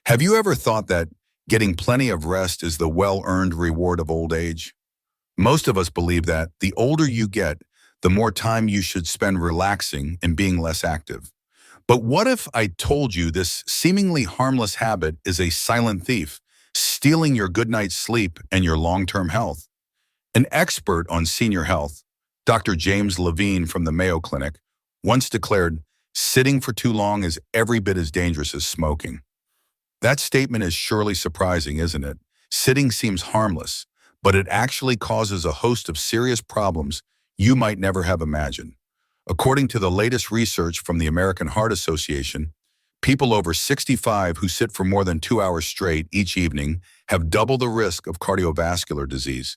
Have you ever thought that getting plenty of rest is the well-earned reward of old age? Most of us believe that the older you get, the more time you should spend relaxing and being less active. But what if I told you this seemingly harmless habit is a silent thief, stealing your good night's sleep and your long-term health? An expert on senior health, Dr. James Levine from the Mayo Clinic, once declared, sitting for too long is every bit as dangerous as smoking. That statement is surely surprising, isn't it? Sitting seems harmless, but it actually causes a host of serious problems you might never have imagined. According to the latest research from the American Heart Association, people over 65 who sit for more than 2 hours straight each evening have double the risk of cardiovascular disease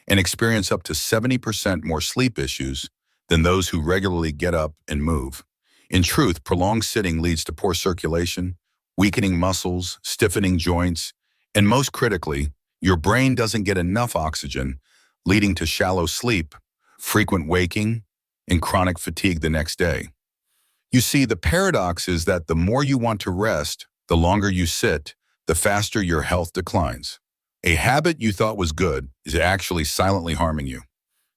and experience up to 70% more sleep issues than those who regularly get up and move. In truth, prolonged sitting leads to poor circulation, weakening muscles, stiffening joints, and most critically, your brain doesn't get enough oxygen, leading to shallow sleep, frequent waking, and chronic fatigue the next day. You see, the paradox is that the more you want to rest, the longer you sit, the faster your health declines. A habit you thought was good is actually silently harming you.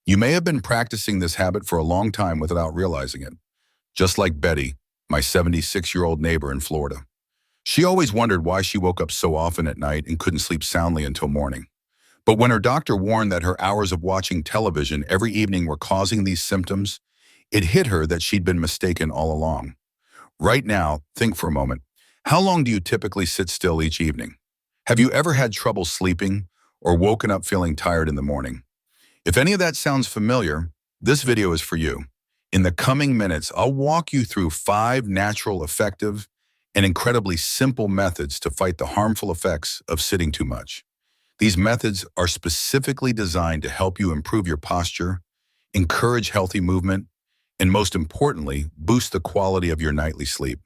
You may have been practicing this habit for a long time without realizing it, just like Betty, my 76-year-old neighbor in Florida. She always wondered why she woke up so often at night and couldn't sleep soundly until morning. But when her doctor warned that her hours of watching television every evening were causing these symptoms, it hit her that she'd been mistaken all along. Right now, think for a moment. How long do you typically sit still each evening? Have you ever had trouble sleeping or woken up feeling tired in the morning? If any of that sounds familiar, this video is for you. In the coming minutes, I'll walk you through 5 natural, effective, and incredibly simple methods to fight the harmful effects of sitting too much. These methods are specifically designed to help you improve your posture, encourage healthy movement, and most importantly, boost the quality of your nightly sleep.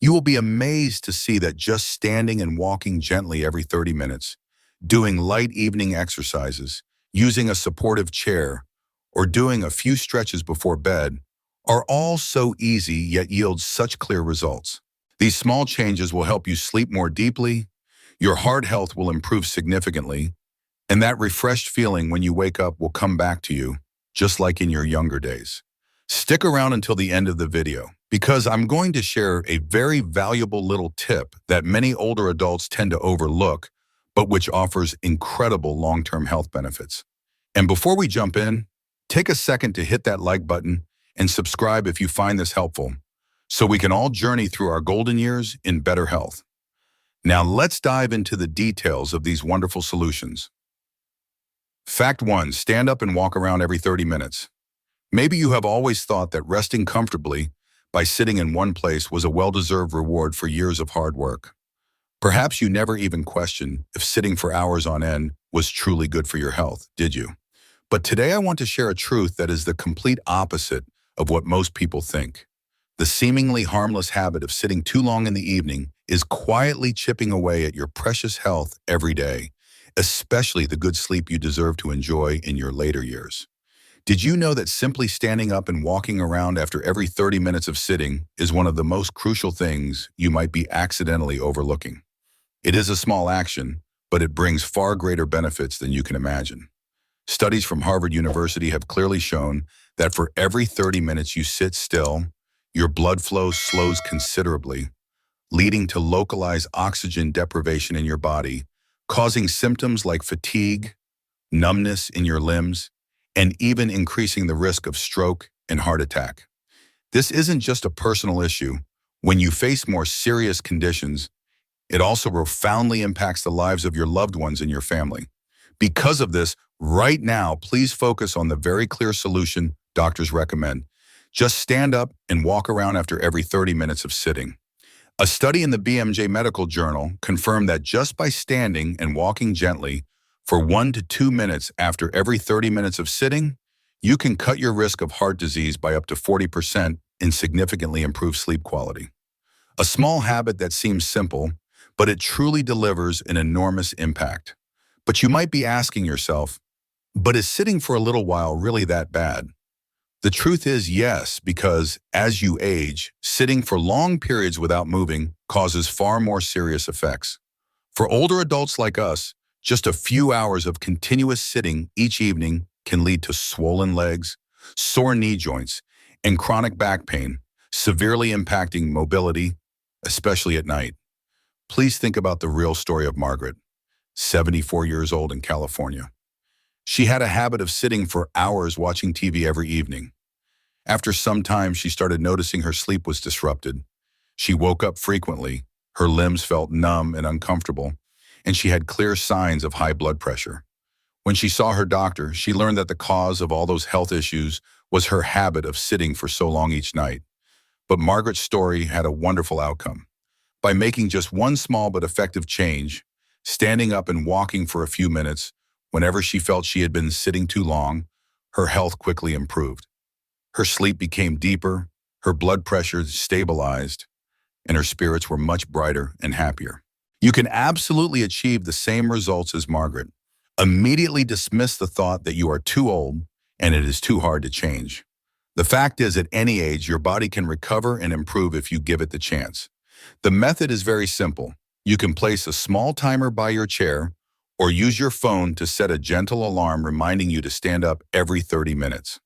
You will be amazed to see that just standing and walking gently every 30 minutes, doing light evening exercises, using a supportive chair, or doing a few stretches before bed are all so easy yet yield such clear results. These small changes will help you sleep more deeply, your heart health will improve significantly, and that refreshed feeling when you wake up will come back to you, just like in your younger days. Stick around until the end of the video, because I'm going to share a very valuable little tip that many older adults tend to overlook, but which offers incredible long-term health benefits. And before we jump in, take a second to hit that like button and subscribe if you find this helpful, so we can all journey through our golden years in better health. Now let's dive into the details of these wonderful solutions. Fact 1, stand up and walk around every 30 minutes. Maybe you have always thought that resting comfortably by sitting in one place was a well-deserved reward for years of hard work. Perhaps you never even questioned if sitting for hours on end was truly good for your health, did you? But today I want to share a truth that is the complete opposite of what most people think. The seemingly harmless habit of sitting too long in the evening is quietly chipping away at your precious health every day, especially the good sleep you deserve to enjoy in your later years. Did you know that simply standing up and walking around after every 30 minutes of sitting is one of the most crucial things you might be accidentally overlooking? It is a small action, but it brings far greater benefits than you can imagine. Studies from Harvard University have clearly shown that for every 30 minutes you sit still, your blood flow slows considerably, leading to localized oxygen deprivation in your body, causing symptoms like fatigue, numbness in your limbs, and even increasing the risk of stroke and heart attack. This isn't just a personal issue. When you face more serious conditions, it also profoundly impacts the lives of your loved ones and your family. Because of this, right now, please focus on the very clear solution doctors recommend. Just stand up and walk around after every 30 minutes of sitting. A study in the BMJ Medical Journal confirmed that just by standing and walking gently for 1 to 2 minutes after every 30 minutes of sitting, you can cut your risk of heart disease by up to 40% and significantly improve sleep quality. A small habit that seems simple, but it truly delivers an enormous impact. But you might be asking yourself, but is sitting for a little while really that bad? The truth is yes, because as you age, sitting for long periods without moving causes far more serious effects. For older adults like us, just a few hours of continuous sitting each evening can lead to swollen legs, sore knee joints, and chronic back pain, severely impacting mobility, especially at night. Please think about the real story of Margaret, 74 years old in California. She had a habit of sitting for hours watching TV every evening. After some time, she started noticing her sleep was disrupted. She woke up frequently, her limbs felt numb and uncomfortable, and she had clear signs of high blood pressure. When she saw her doctor, she learned that the cause of all those health issues was her habit of sitting for so long each night. But Margaret's story had a wonderful outcome. By making just one small but effective change, standing up and walking for a few minutes whenever she felt she had been sitting too long, her health quickly improved. Her sleep became deeper, her blood pressure stabilized, and her spirits were much brighter and happier. You can absolutely achieve the same results as Margaret. Immediately dismiss the thought that you are too old and it is too hard to change. The fact is, at any age, your body can recover and improve if you give it the chance. The method is very simple. You can place a small timer by your chair or use your phone to set a gentle alarm reminding you to stand up every 30 minutes.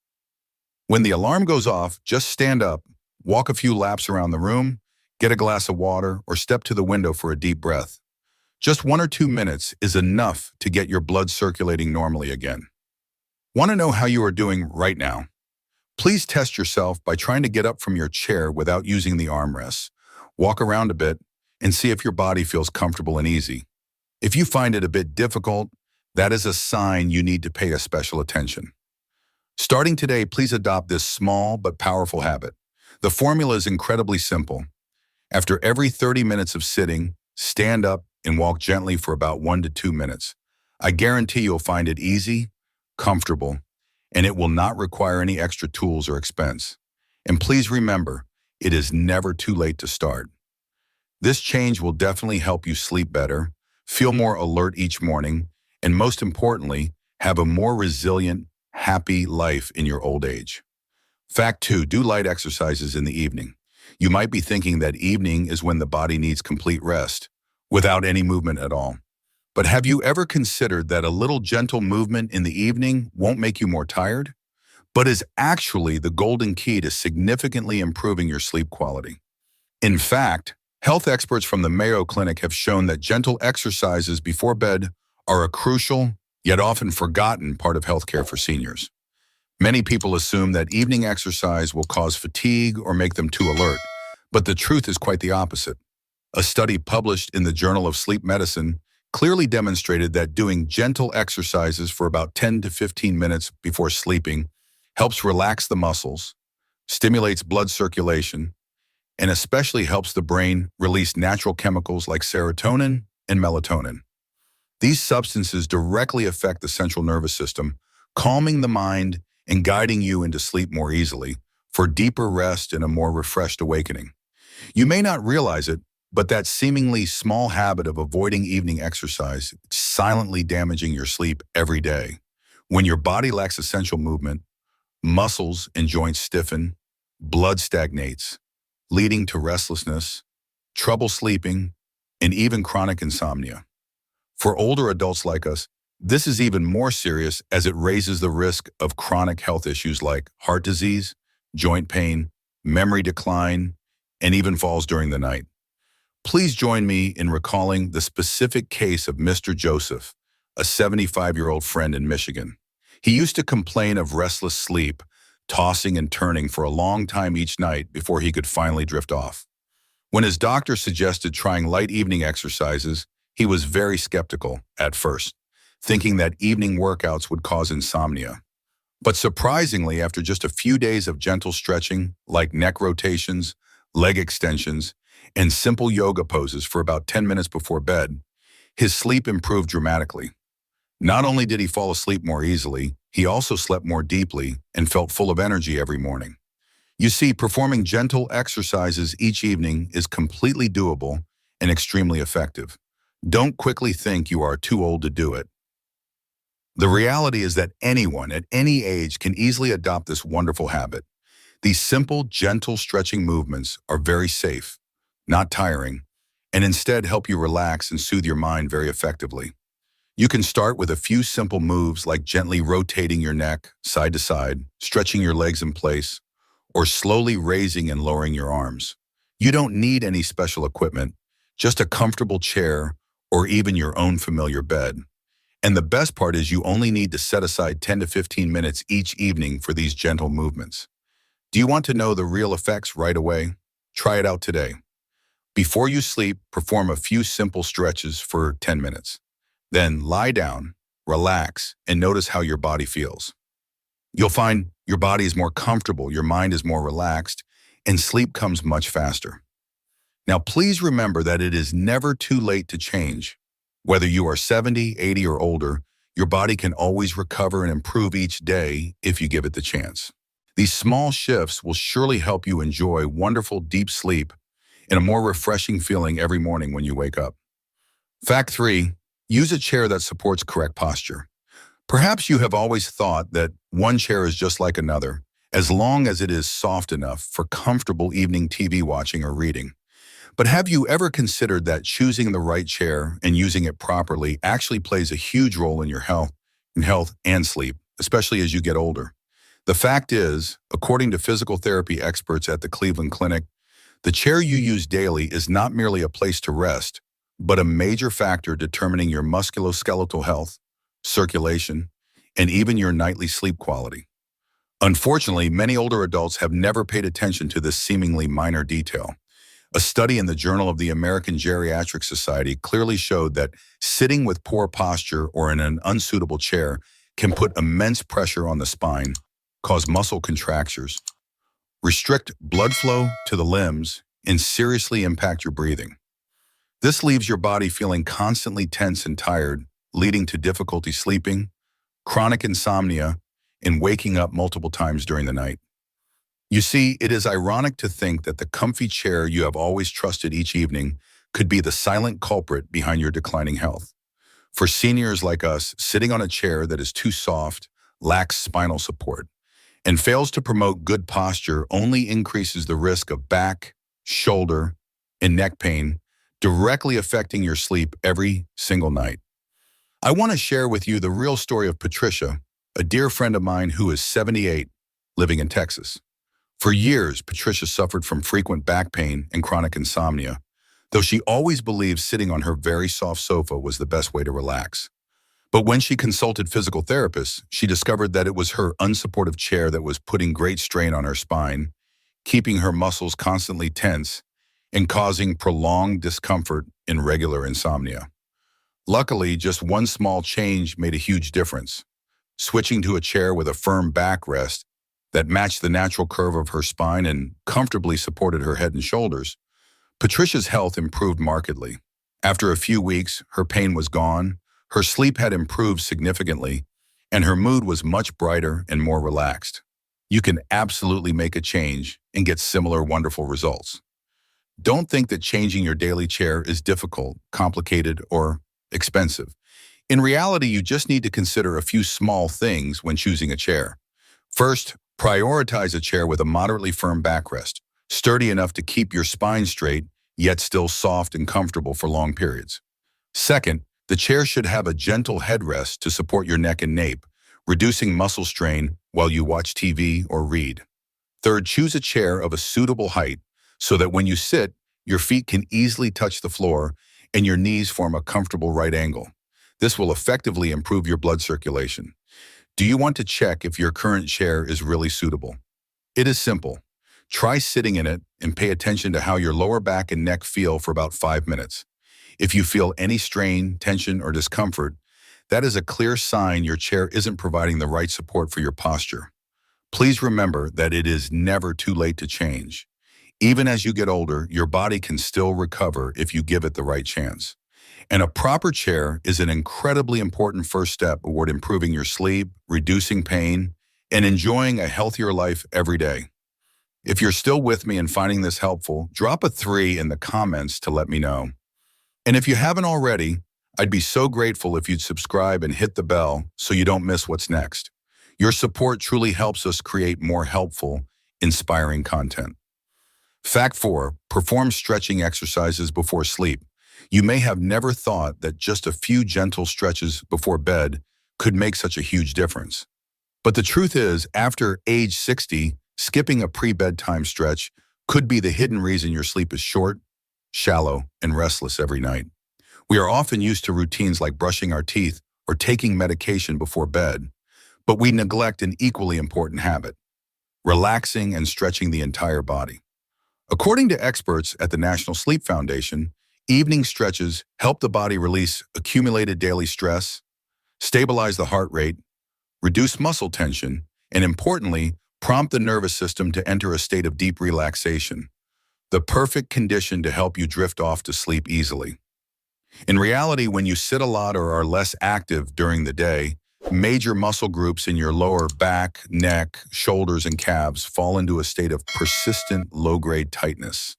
When the alarm goes off, just stand up, walk a few laps around the room, get a glass of water, or step to the window for a deep breath. Just 1 or 2 minutes is enough to get your blood circulating normally again. Want to know how you are doing right now? Please test yourself by trying to get up from your chair without using the armrests. Walk around a bit and see if your body feels comfortable and easy. If you find it a bit difficult, that is a sign you need to pay a special attention. Starting today, please adopt this small but powerful habit. The formula is incredibly simple. After every 30 minutes of sitting, stand up and walk gently for about 1 to 2 minutes. I guarantee you'll find it easy, comfortable, and it will not require any extra tools or expense. And please remember, it is never too late to start. This change will definitely help you sleep better, feel more alert each morning, and most importantly, have a more resilient, happy life in your old age. Fact 2, do light exercises in the evening. You might be thinking that evening is when the body needs complete rest, without any movement at all. But have you ever considered that a little gentle movement in the evening won't make you more tired, but is actually the golden key to significantly improving your sleep quality? In fact, health experts from the Mayo Clinic have shown that gentle exercises before bed are a crucial, yet often forgotten part of healthcare for seniors. Many people assume that evening exercise will cause fatigue or make them too alert, but the truth is quite the opposite. A study published in the Journal of Sleep Medicine clearly demonstrated that doing gentle exercises for about 10 to 15 minutes before sleeping helps relax the muscles, stimulates blood circulation, and especially helps the brain release natural chemicals like serotonin and melatonin. These substances directly affect the central nervous system, calming the mind and guiding you into sleep more easily for deeper rest and a more refreshed awakening. You may not realize it, but that seemingly small habit of avoiding evening exercise is silently damaging your sleep every day. When your body lacks essential movement, muscles and joints stiffen, blood stagnates, leading to restlessness, trouble sleeping, and even chronic insomnia. For older adults like us, this is even more serious as it raises the risk of chronic health issues like heart disease, joint pain, memory decline, and even falls during the night. Please join me in recalling the specific case of Mr. Joseph, a 75-year-old friend in Michigan. He used to complain of restless sleep, tossing and turning for a long time each night before he could finally drift off. When his doctor suggested trying light evening exercises, he was very skeptical at first, thinking that evening workouts would cause insomnia. But surprisingly, after just a few days of gentle stretching, like neck rotations, leg extensions, and simple yoga poses for about 10 minutes before bed, his sleep improved dramatically. Not only did he fall asleep more easily, he also slept more deeply and felt full of energy every morning. You see, performing gentle exercises each evening is completely doable and extremely effective. Don't quickly think you are too old to do it. The reality is that anyone at any age can easily adopt this wonderful habit. These simple, gentle stretching movements are very safe, not tiring, and instead help you relax and soothe your mind very effectively. You can start with a few simple moves like gently rotating your neck side to side, stretching your legs in place, or slowly raising and lowering your arms. You don't need any special equipment, just a comfortable chair or even your own familiar bed. And the best part is you only need to set aside 10 to 15 minutes each evening for these gentle movements. Do you want to know the real effects right away? Try it out today. Before you sleep, perform a few simple stretches for 10 minutes. Then lie down, relax, and notice how your body feels. You'll find your body is more comfortable, your mind is more relaxed, and sleep comes much faster. Now, please remember that it is never too late to change. Whether you are 70, 80, or older, your body can always recover and improve each day if you give it the chance. These small shifts will surely help you enjoy wonderful deep sleep and a more refreshing feeling every morning when you wake up. Fact 3, use a chair that supports correct posture. Perhaps you have always thought that one chair is just like another, as long as it is soft enough for comfortable evening TV watching or reading. But have you ever considered that choosing the right chair and using it properly actually plays a huge role in your health and sleep, especially as you get older? The fact is, according to physical therapy experts at the Cleveland Clinic, the chair you use daily is not merely a place to rest, but a major factor determining your musculoskeletal health, circulation, and even your nightly sleep quality. Unfortunately, many older adults have never paid attention to this seemingly minor detail. A study in the Journal of the American Geriatric Society clearly showed that sitting with poor posture or in an unsuitable chair can put immense pressure on the spine, cause muscle contractures, restrict blood flow to the limbs, and seriously impact your breathing. This leaves your body feeling constantly tense and tired, leading to difficulty sleeping, chronic insomnia, and waking up multiple times during the night. You see, it is ironic to think that the comfy chair you have always trusted each evening could be the silent culprit behind your declining health. For seniors like us, sitting on a chair that is too soft, lacks spinal support, and fails to promote good posture only increases the risk of back, shoulder, and neck pain, directly affecting your sleep every single night. I want to share with you the real story of Patricia, a dear friend of mine who is 78, living in Texas. For years, Patricia suffered from frequent back pain and chronic insomnia, though she always believed sitting on her very soft sofa was the best way to relax. But when she consulted physical therapists, she discovered that it was her unsupportive chair that was putting great strain on her spine, keeping her muscles constantly tense, and causing prolonged discomfort and regular insomnia. Luckily, just one small change made a huge difference. Switching to a chair with a firm backrest that matched the natural curve of her spine and comfortably supported her head and shoulders, Patricia's health improved markedly. After a few weeks, her pain was gone, her sleep had improved significantly, and her mood was much brighter and more relaxed. You can absolutely make a change and get similar wonderful results. Don't think that changing your daily chair is difficult, complicated, or expensive. In reality, you just need to consider a few small things when choosing a chair. First, prioritize a chair with a moderately firm backrest, sturdy enough to keep your spine straight, yet still soft and comfortable for long periods. Second, the chair should have a gentle headrest to support your neck and nape, reducing muscle strain while you watch TV or read. Third, choose a chair of a suitable height so that when you sit, your feet can easily touch the floor and your knees form a comfortable right angle. This will effectively improve your blood circulation. Do you want to check if your current chair is really suitable? It is simple. Try sitting in it and pay attention to how your lower back and neck feel for about 5 minutes. If you feel any strain, tension, or discomfort, that is a clear sign your chair isn't providing the right support for your posture. Please remember that it is never too late to change. Even as you get older, your body can still recover if you give it the right chance. And a proper chair is an incredibly important first step toward improving your sleep, reducing pain, and enjoying a healthier life every day. If you're still with me and finding this helpful, drop a 3 in the comments to let me know. And if you haven't already, I'd be so grateful if you'd subscribe and hit the bell so you don't miss what's next. Your support truly helps us create more helpful, inspiring content. Fact 4, perform stretching exercises before sleep. You may have never thought that just a few gentle stretches before bed could make such a huge difference. But the truth is, after age 60, skipping a pre-bedtime stretch could be the hidden reason your sleep is short, shallow, and restless every night. We are often used to routines like brushing our teeth or taking medication before bed, but we neglect an equally important habit: relaxing and stretching the entire body. According to experts at the National Sleep Foundation, evening stretches help the body release accumulated daily stress, stabilize the heart rate, reduce muscle tension, and importantly, prompt the nervous system to enter a state of deep relaxation, the perfect condition to help you drift off to sleep easily. In reality, when you sit a lot or are less active during the day, major muscle groups in your lower back, neck, shoulders, and calves fall into a state of persistent low-grade tightness.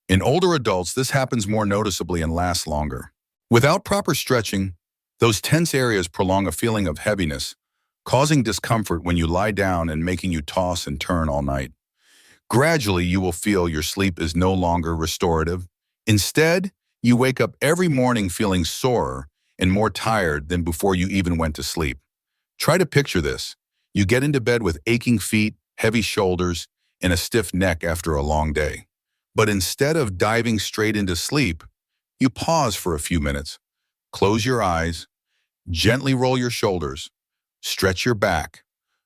In older adults, this happens more noticeably and lasts longer. Without proper stretching, those tense areas prolong a feeling of heaviness, causing discomfort when you lie down and making you toss and turn all night. Gradually, you will feel your sleep is no longer restorative. Instead, you wake up every morning feeling sorer and more tired than before you even went to sleep. Try to picture this. You get into bed with aching feet, heavy shoulders, and a stiff neck after a long day. But instead of diving straight into sleep, you pause for a few minutes, close your eyes, gently roll your shoulders, stretch your back,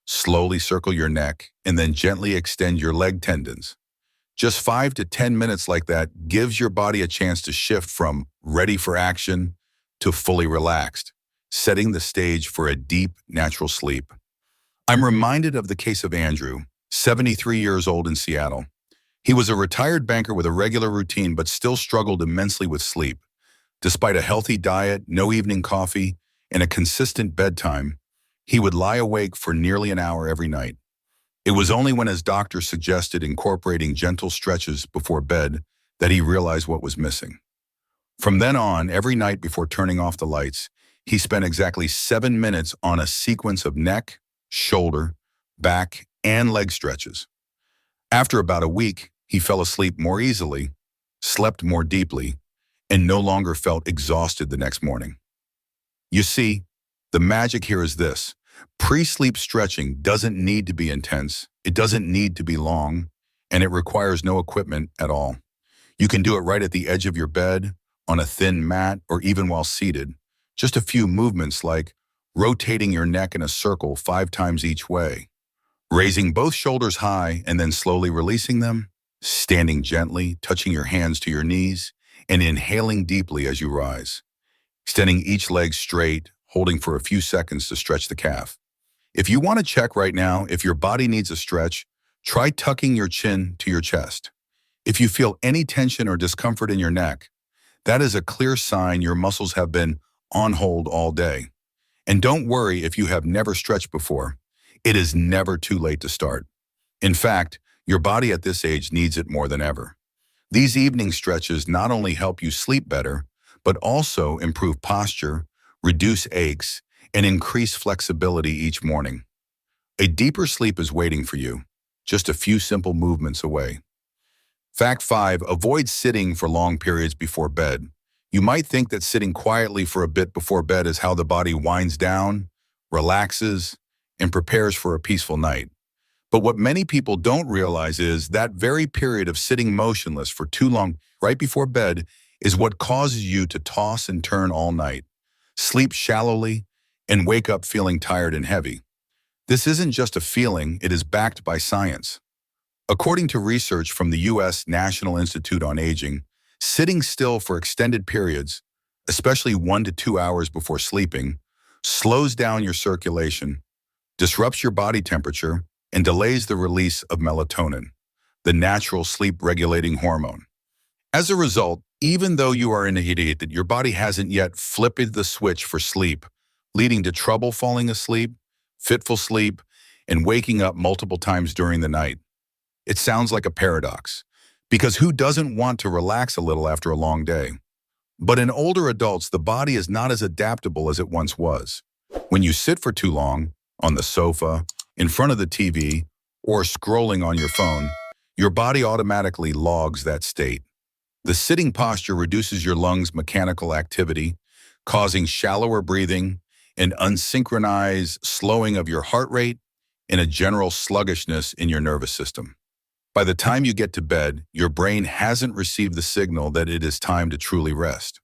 slowly circle your neck, and then gently extend your leg tendons. Just 5 to 10 minutes like that gives your body a chance to shift from ready for action to fully relaxed, setting the stage for a deep, natural sleep. I'm reminded of the case of Andrew, 73 years old in Seattle. He was a retired banker with a regular routine but still struggled immensely with sleep. Despite a healthy diet, no evening coffee, and a consistent bedtime, he would lie awake for nearly an hour every night. It was only when his doctor suggested incorporating gentle stretches before bed that he realized what was missing. From then on, every night before turning off the lights, he spent exactly 7 minutes on a sequence of neck, shoulder, back, and leg stretches. After about a week, he fell asleep more easily, slept more deeply, and no longer felt exhausted the next morning. You see, the magic here is this. Pre-sleep stretching doesn't need to be intense, it doesn't need to be long, and it requires no equipment at all. You can do it right at the edge of your bed, on a thin mat, or even while seated. Just a few movements like rotating your neck in a circle 5 times each way, raising both shoulders high and then slowly releasing them, standing gently, touching your hands to your knees, and inhaling deeply as you rise, extending each leg straight, holding for a few seconds to stretch the calf. If you want to check right now if your body needs a stretch, try tucking your chin to your chest. If you feel any tension or discomfort in your neck, that is a clear sign your muscles have been on hold all day. And don't worry if you have never stretched before. It is never too late to start. In fact, your body at this age needs it more than ever. These evening stretches not only help you sleep better, but also improve posture, reduce aches, and increase flexibility each morning. A deeper sleep is waiting for you, just a few simple movements away. Fact 5, avoid sitting for long periods before bed. You might think that sitting quietly for a bit before bed is how the body winds down, relaxes, and prepares for a peaceful night. But what many people don't realize is that very period of sitting motionless for too long right before bed is what causes you to toss and turn all night, sleep shallowly, and wake up feeling tired and heavy. This isn't just a feeling, it is backed by science. According to research from the U.S. National Institute on Aging, sitting still for extended periods, especially 1 to 2 hours before sleeping, slows down your circulation, disrupts your body temperature, and delays the release of melatonin, the natural sleep-regulating hormone. As a result, even though you are an idiot that your body hasn't yet flipped the switch for sleep, leading to trouble falling asleep, fitful sleep, and waking up multiple times during the night. It sounds like a paradox, because who doesn't want to relax a little after a long day? But in older adults, the body is not as adaptable as it once was. When you sit for too long, on the sofa, in front of the TV, or scrolling on your phone, your body automatically logs that state. The sitting posture reduces your lungs' mechanical activity, causing shallower breathing, an unsynchronized slowing of your heart rate, and a general sluggishness in your nervous system. By the time you get to bed, your brain hasn't received the signal that it is time to truly rest.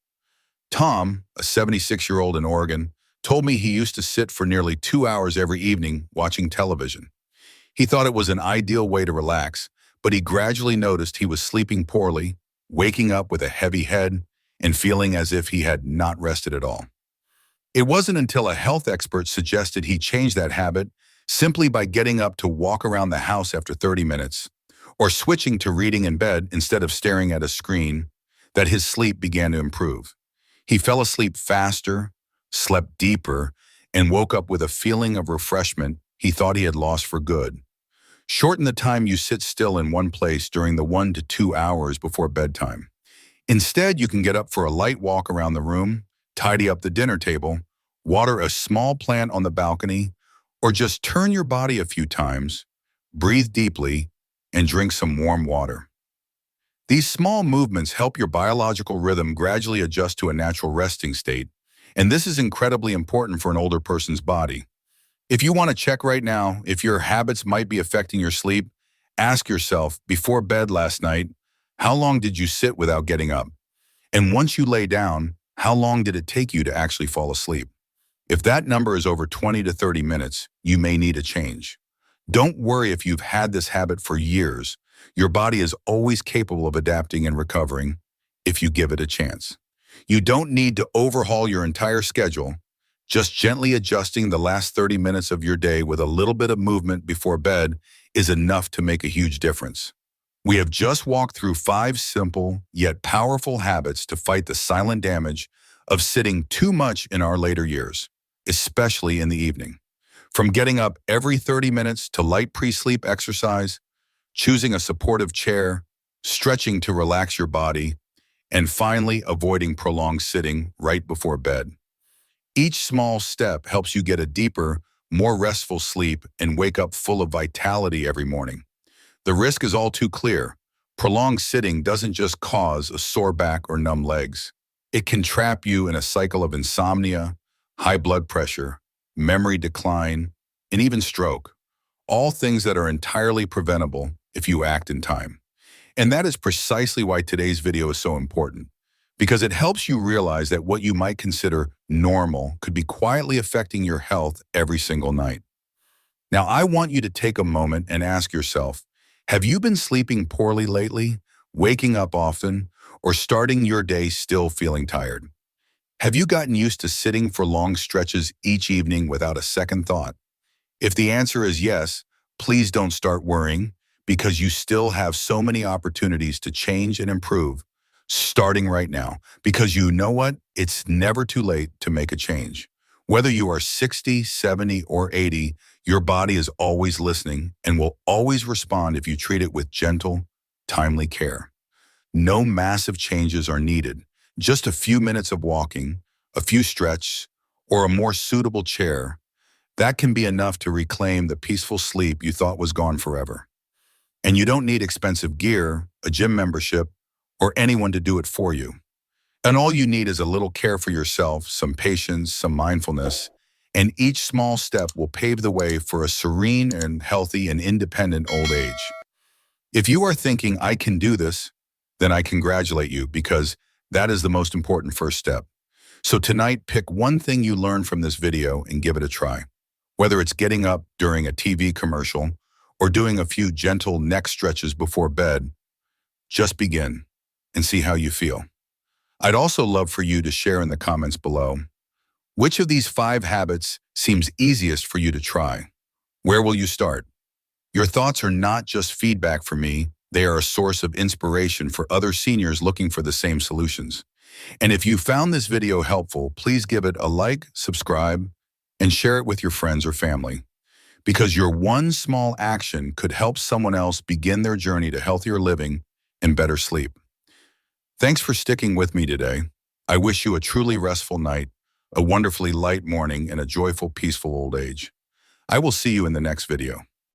Tom, a 76-year-old in Oregon, told me he used to sit for nearly 2 hours every evening watching television. He thought it was an ideal way to relax, but he gradually noticed he was sleeping poorly, waking up with a heavy head, and feeling as if he had not rested at all. It wasn't until a health expert suggested he change that habit simply by getting up to walk around the house after 30 minutes, or switching to reading in bed instead of staring at a screen, that his sleep began to improve. He fell asleep faster, slept deeper, and woke up with a feeling of refreshment he thought he had lost for good. Shorten the time you sit still in one place during the 1 to 2 hours before bedtime. Instead, you can get up for a light walk around the room, tidy up the dinner table, water a small plant on the balcony, or just turn your body a few times, breathe deeply, and drink some warm water. These small movements help your biological rhythm gradually adjust to a natural resting state, and this is incredibly important for an older person's body. If you want to check right now if your habits might be affecting your sleep, ask yourself, before bed last night, how long did you sit without getting up? And once you lay down, how long did it take you to actually fall asleep? If that number is over 20 to 30 minutes, you may need a change. Don't worry if you've had this habit for years. Your body is always capable of adapting and recovering if you give it a chance. You don't need to overhaul your entire schedule. Just gently adjusting the last 30 minutes of your day with a little bit of movement before bed is enough to make a huge difference. We have just walked through 5 simple yet powerful habits to fight the silent damage of sitting too much in our later years, especially in the evening. From getting up every 30 minutes to light pre-sleep exercise, choosing a supportive chair, stretching to relax your body, and finally avoiding prolonged sitting right before bed. Each small step helps you get a deeper, more restful sleep and wake up full of vitality every morning. The risk is all too clear. Prolonged sitting doesn't just cause a sore back or numb legs. It can trap you in a cycle of insomnia, high blood pressure, memory decline, and even stroke. All things that are entirely preventable if you act in time. And that is precisely why today's video is so important, because it helps you realize that what you might consider normal could be quietly affecting your health every single night. Now, I want you to take a moment and ask yourself, have you been sleeping poorly lately, waking up often, or starting your day still feeling tired? Have you gotten used to sitting for long stretches each evening without a second thought? If the answer is yes, please don't start worrying, because you still have so many opportunities to change and improve, starting right now. Because you know what? It's never too late to make a change. Whether you are 60, 70, or 80, your body is always listening and will always respond if you treat it with gentle, timely care. No massive changes are needed. Just a few minutes of walking, a few stretches, or a more suitable chair. That can be enough to reclaim the peaceful sleep you thought was gone forever. And you don't need expensive gear, a gym membership, or anyone to do it for you. And all you need is a little care for yourself, some patience, some mindfulness, and each small step will pave the way for a serene and healthy and independent old age. If you are thinking, I can do this, then I congratulate you, because that is the most important first step. So tonight, pick one thing you learned from this video and give it a try. Whether it's getting up during a TV commercial or doing a few gentle neck stretches before bed, just begin and see how you feel. I'd also love for you to share in the comments below, which of these 5 habits seems easiest for you to try? Where will you start? Your thoughts are not just feedback for me, they are a source of inspiration for other seniors looking for the same solutions. And if you found this video helpful, please give it a like, subscribe, and share it with your friends or family, because your one small action could help someone else begin their journey to healthier living and better sleep. Thanks for sticking with me today. I wish you a truly restful night, a wonderfully light morning, and a joyful, peaceful old age. I will see you in the next video.